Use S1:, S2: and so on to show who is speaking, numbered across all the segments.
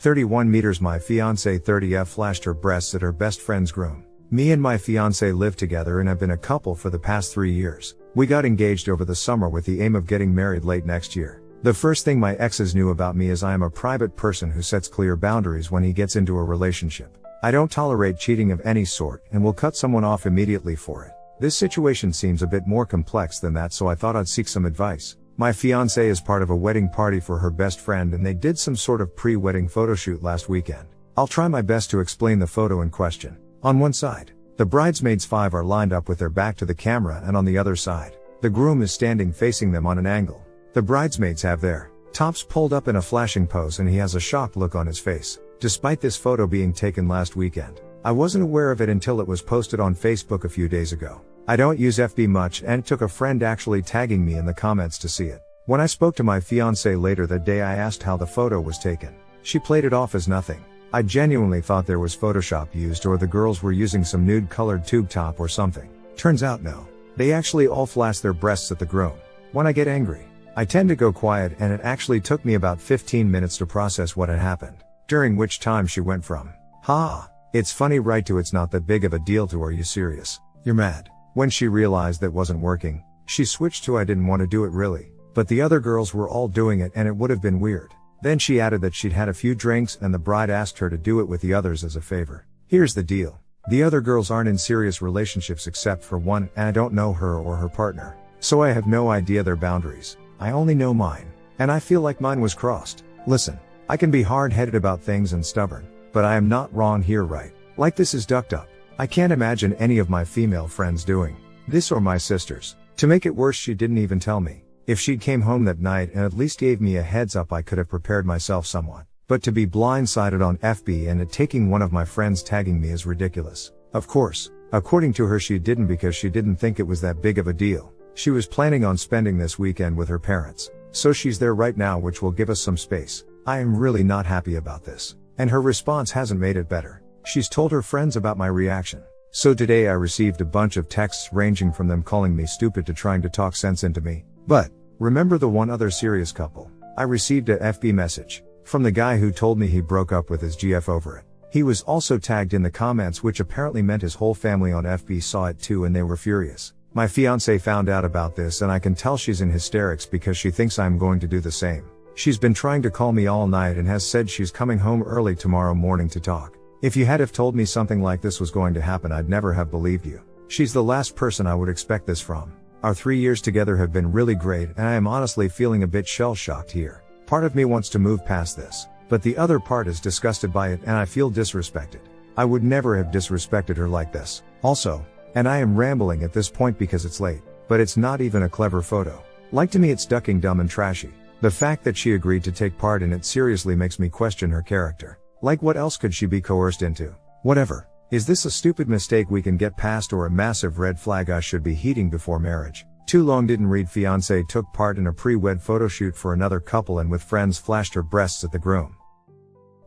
S1: 31 meters. My fiancée 30F flashed her breasts at her best friend's groom. Me and my fiancée live together and have been a couple for the past 3 years. We got engaged over the summer with the aim of getting married late next year. The first thing my exes knew about me is I am a private person who sets clear boundaries when he gets into a relationship. I don't tolerate cheating of any sort and will cut someone off immediately for it. This situation seems a bit more complex than that, so I thought I'd seek some advice. My fiancée is part of a wedding party for her best friend and they did some sort of pre-wedding photoshoot last weekend. I'll try my best to explain the photo in question. On one side, the bridesmaids 5 are lined up with their back to the camera, and on the other side, the groom is standing facing them on an angle. The bridesmaids have their tops pulled up in a flashing pose and he has a shocked look on his face. Despite this photo being taken last weekend, I wasn't aware of it until it was posted on Facebook a few days ago. I don't use FB much and it took a friend actually tagging me in the comments to see it. When I spoke to my fiancée later that day, I asked how the photo was taken. She played it off as nothing. I genuinely thought there was Photoshop used or the girls were using some nude colored tube top or something. Turns out no. They actually all flashed their breasts at the groom. When I get angry, I tend to go quiet, and it actually took me about 15 minutes to process what had happened. During which time she went from, "Ha, it's funny," right to "It's not that big of a deal," to "Are you serious? You're mad." When she realized that wasn't working, she switched to "I didn't want to do it really, but the other girls were all doing it and it would have been weird." Then she added that she'd had a few drinks and the bride asked her to do it with the others as a favor. Here's the deal. The other girls aren't in serious relationships except for one, and I don't know her or her partner. So I have no idea their boundaries. I only know mine. And I feel like mine was crossed. Listen, I can be hard-headed about things and stubborn, but I am not wrong here, right? Like this is ducked up. I can't imagine any of my female friends doing this, or my sisters. To make it worse, she didn't even tell me. If she'd came home that night and at least gave me a heads up, I could have prepared myself somewhat. But to be blindsided on FB and it taking one of my friends tagging me is ridiculous. Of course, according to her, she didn't because she didn't think it was that big of a deal. She was planning on spending this weekend with her parents. So she's there right now, which will give us some space. I am really not happy about this. And her response hasn't made it better. She's told her friends about my reaction. So today I received a bunch of texts ranging from them calling me stupid to trying to talk sense into me. But, remember the one other serious couple? I received a FB message from the guy who told me he broke up with his GF over it. He was also tagged in the comments, which apparently meant his whole family on FB saw it too and they were furious. My fiancée found out about this and I can tell she's in hysterics because she thinks I'm going to do the same. She's been trying to call me all night and has said she's coming home early tomorrow morning to talk. If you had have told me something like this was going to happen, I'd never have believed you. She's the last person I would expect this from. Our 3 years together have been really great and I am honestly feeling a bit shell-shocked here. Part of me wants to move past this, but the other part is disgusted by it and I feel disrespected. I would never have disrespected her like this. Also, and I am rambling at this point because it's late, but it's not even a clever photo. Like, to me it's ducking dumb and trashy. The fact that she agreed to take part in it seriously makes me question her character. Like, what else could she be coerced into? Whatever. Is this a stupid mistake we can get past or a massive red flag I should be heeding before marriage? Too long didn't read. Fiancée took part in a pre-wed photo shoot for another couple and with friends flashed her breasts at the groom.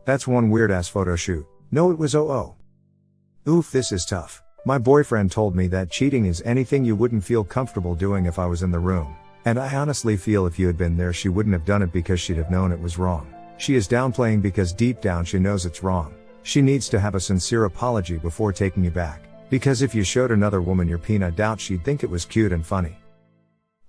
S1: That's one weird ass photo shoot. No, it was Oof, this is tough. My boyfriend told me that cheating is anything you wouldn't feel comfortable doing if I was in the room. And I honestly feel if you had been there she wouldn't have done it because she'd have known it was wrong. She is downplaying because deep down she knows it's wrong. She needs to have a sincere apology before taking you back. Because if you showed another woman your peen, I doubt she'd think it was cute and funny.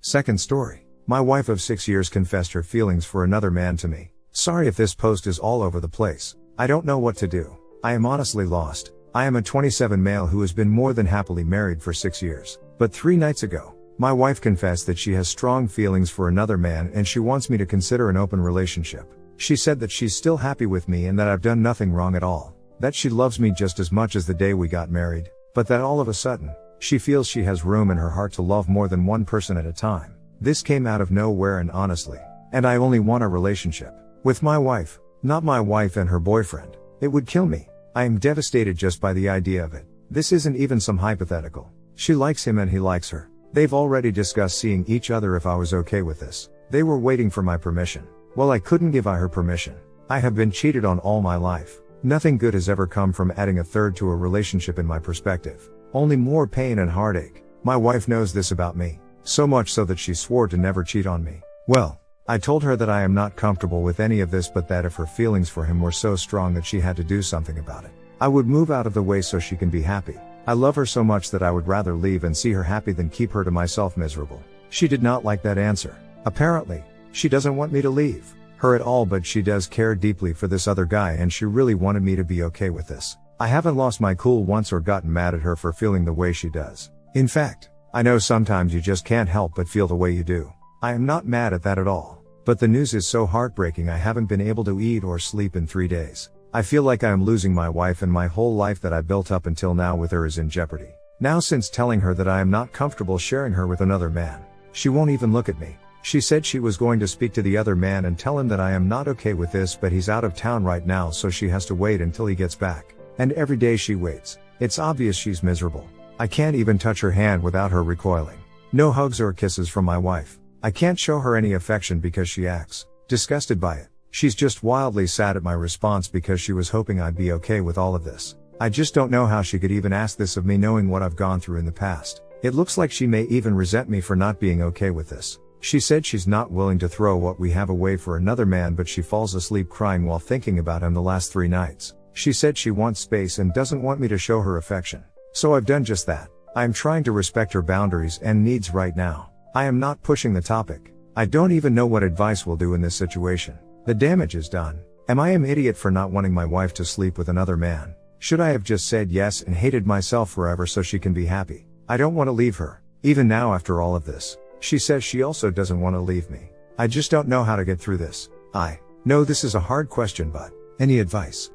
S1: Second story. My wife of 6 years confessed her feelings for another man to me. Sorry if this post is all over the place. I don't know what to do. I am honestly lost. I am a 27 male who has been more than happily married for 6 years. But 3 nights ago, my wife confessed that she has strong feelings for another man and she wants me to consider an open relationship. She said that she's still happy with me and that I've done nothing wrong at all. That she loves me just as much as the day we got married. But that all of a sudden, she feels she has room in her heart to love more than one person at a time. This came out of nowhere and honestly. And I only want a relationship with my wife, not my wife and her boyfriend. It would kill me. I am devastated just by the idea of it. This isn't even some hypothetical. She likes him and he likes her. They've already discussed seeing each other if I was okay with this. They were waiting for my permission. Well, I couldn't give her permission. I have been cheated on all my life. Nothing good has ever come from adding a third to a relationship in my perspective. Only more pain and heartache. My wife knows this about me. So much so that she swore to never cheat on me. Well, I told her that I am not comfortable with any of this, but that if her feelings for him were so strong that she had to do something about it, I would move out of the way so she can be happy. I love her so much that I would rather leave and see her happy than keep her to myself miserable. She did not like that answer. Apparently, she doesn't want me to leave her at all, but she does care deeply for this other guy and she really wanted me to be okay with this. I haven't lost my cool once or gotten mad at her for feeling the way she does. In fact, I know sometimes you just can't help but feel the way you do. I am not mad at that at all. But the news is so heartbreaking. I haven't been able to eat or sleep in 3 days. I feel like I am losing my wife and my whole life that I built up until now with her is in jeopardy. Now, since telling her that I am not comfortable sharing her with another man, she won't even look at me. She said she was going to speak to the other man and tell him that I am not okay with this, but he's out of town right now, so she has to wait until he gets back. And every day she waits, it's obvious she's miserable. I can't even touch her hand without her recoiling. No hugs or kisses from my wife. I can't show her any affection because she acts disgusted by it. She's just wildly sad at my response because she was hoping I'd be okay with all of this. I just don't know how she could even ask this of me, knowing what I've gone through in the past. It looks like she may even resent me for not being okay with this. She said she's not willing to throw what we have away for another man, but she falls asleep crying while thinking about him the last 3 nights. She said she wants space and doesn't want me to show her affection. So I've done just that. I am trying to respect her boundaries and needs right now. I am not pushing the topic. I don't even know what advice will do in this situation. The damage is done. Am I an idiot for not wanting my wife to sleep with another man? Should I have just said yes and hated myself forever so she can be happy? I don't want to leave her, even now after all of this. She says she also doesn't want to leave me. I just don't know how to get through this. I know this is a hard question, but any advice?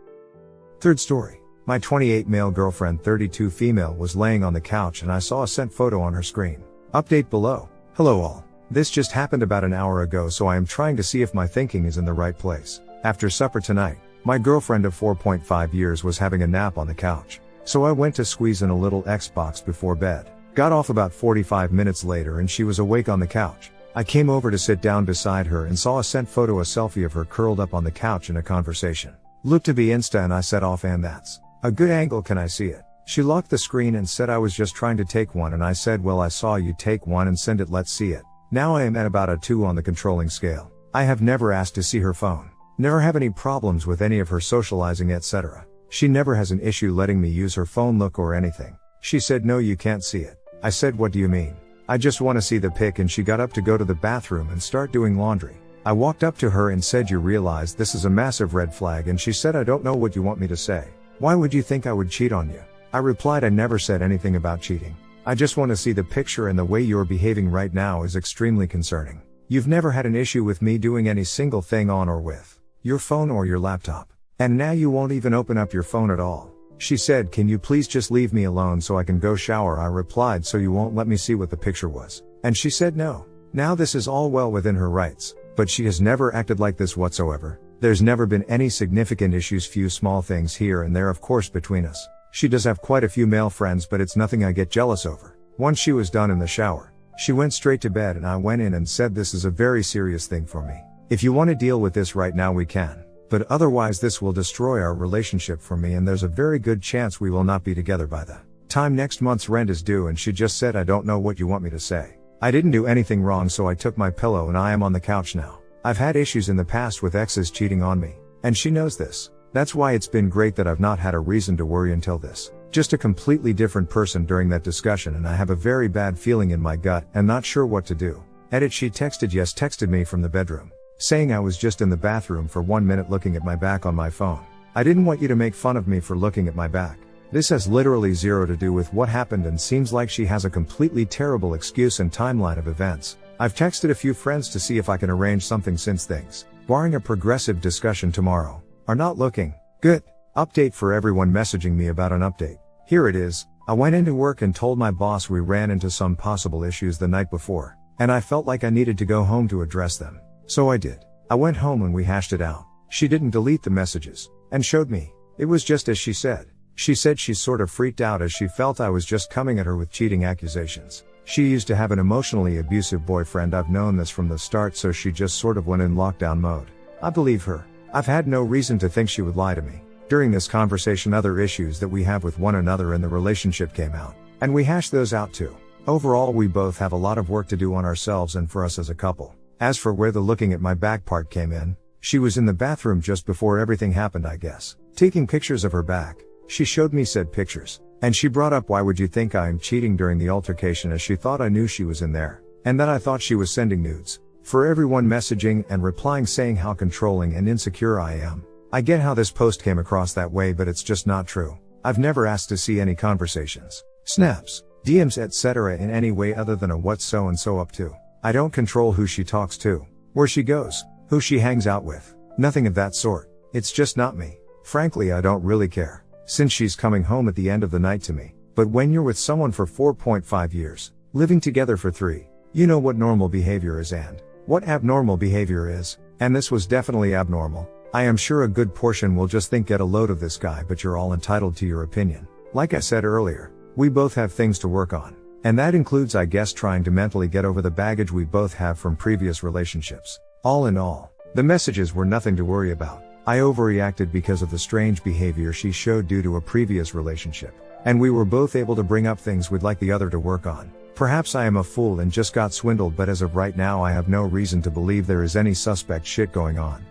S1: Third story. My 28 male girlfriend 32 female was laying on the couch and I saw a sent photo on her screen. Update below. Hello all. This just happened about an hour ago, so I am trying to see if my thinking is in the right place. After supper tonight, my girlfriend of 4.5 years was having a nap on the couch. So I went to squeeze in a little Xbox before bed. Got off about 45 minutes later and she was awake on the couch. I came over to sit down beside her and saw a sent photo, a selfie of her curled up on the couch in a conversation. Looked to be Insta and I said offhand, that's a good angle, can I see it? She locked the screen and said I was just trying to take one, and I said, well, I saw you take one and send it, let's see it. Now I am at about a 2 on the controlling scale. I have never asked to see her phone. Never have any problems with any of her socializing, etc. She never has an issue letting me use her phone look or anything. She said, no, you can't see it. I said, what do you mean? I just want to see the pic, and she got up to go to the bathroom and start doing laundry. I walked up to her and said, you realize this is a massive red flag? And she said, I don't know what you want me to say. Why would you think I would cheat on you? I replied, I never said anything about cheating. I just want to see the picture, and the way you're behaving right now is extremely concerning. You've never had an issue with me doing any single thing on or with your phone or your laptop. And now you won't even open up your phone at all. She said, can you please just leave me alone so I can go shower? I replied, so you won't let me see what the picture was? And she said no. Now this is all well within her rights, but she has never acted like this whatsoever. There's never been any significant issues, few small things here and there of course between us. She does have quite a few male friends, but it's nothing I get jealous over. Once she was done in the shower, she went straight to bed and I went in and said, this is a very serious thing for me. If you want to deal with this right now we can, but otherwise this will destroy our relationship for me, and there's a very good chance we will not be together by the time next month's rent is due. And she just said, I don't know what you want me to say. I didn't do anything wrong, so I took my pillow and I am on the couch now. I've had issues in the past with exes cheating on me, and she knows this. That's why it's been great that I've not had a reason to worry until this. Just a completely different person during that discussion, and I have a very bad feeling in my gut and not sure what to do. Edit, she texted me from the bedroom, saying I was just in the bathroom for 1 minute looking at my back on my phone. I didn't want you to make fun of me for looking at my back. This has literally zero to do with what happened and seems like she has a completely terrible excuse and timeline of events. I've texted a few friends to see if I can arrange something, since things, barring a progressive discussion tomorrow, are not looking good. Update for everyone messaging me about an update. Here it is. I went into work and told my boss we ran into some possible issues the night before, and I felt like I needed to go home to address them. So I did. I went home and we hashed it out. She didn't delete the messages and showed me. It was just as she said. She said she sort of freaked out as she felt I was just coming at her with cheating accusations. She used to have an emotionally abusive boyfriend. I've known this from the start, so she just sort of went in lockdown mode. I believe her. I've had no reason to think she would lie to me. During this conversation, other issues that we have with one another in the relationship came out, and we hashed those out too. Overall, we both have a lot of work to do on ourselves and for us as a couple. As for where the looking at my back part came in, she was in the bathroom just before everything happened, I guess, taking pictures of her back. She showed me said pictures, and she brought up why would you think I am cheating during the altercation, as she thought I knew she was in there, and that I thought she was sending nudes. For everyone messaging and replying saying how controlling and insecure I am. I get how this post came across that way, but it's just not true. I've never asked to see any conversations, snaps, DMs, etc. in any way other than a what's so and so up to. I don't control who she talks to, where she goes, who she hangs out with. Nothing of that sort. It's just not me. Frankly, I don't really care, since she's coming home at the end of the night to me. But when you're with someone for 4.5 years, living together for 3, you know what normal behavior is and what abnormal behavior is, and this was definitely abnormal. I am sure a good portion will just think get a load of this guy, but you're all entitled to your opinion. Like I said earlier, we both have things to work on. And that includes, I guess, trying to mentally get over the baggage we both have from previous relationships. All in all, the messages were nothing to worry about. I overreacted because of the strange behavior she showed due to a previous relationship. And we were both able to bring up things we'd like the other to work on. Perhaps I am a fool and just got swindled, but as of right now I have no reason to believe there is any suspect shit going on.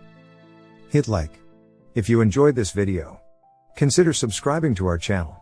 S1: Hit like if you enjoyed this video. Consider subscribing to our channel.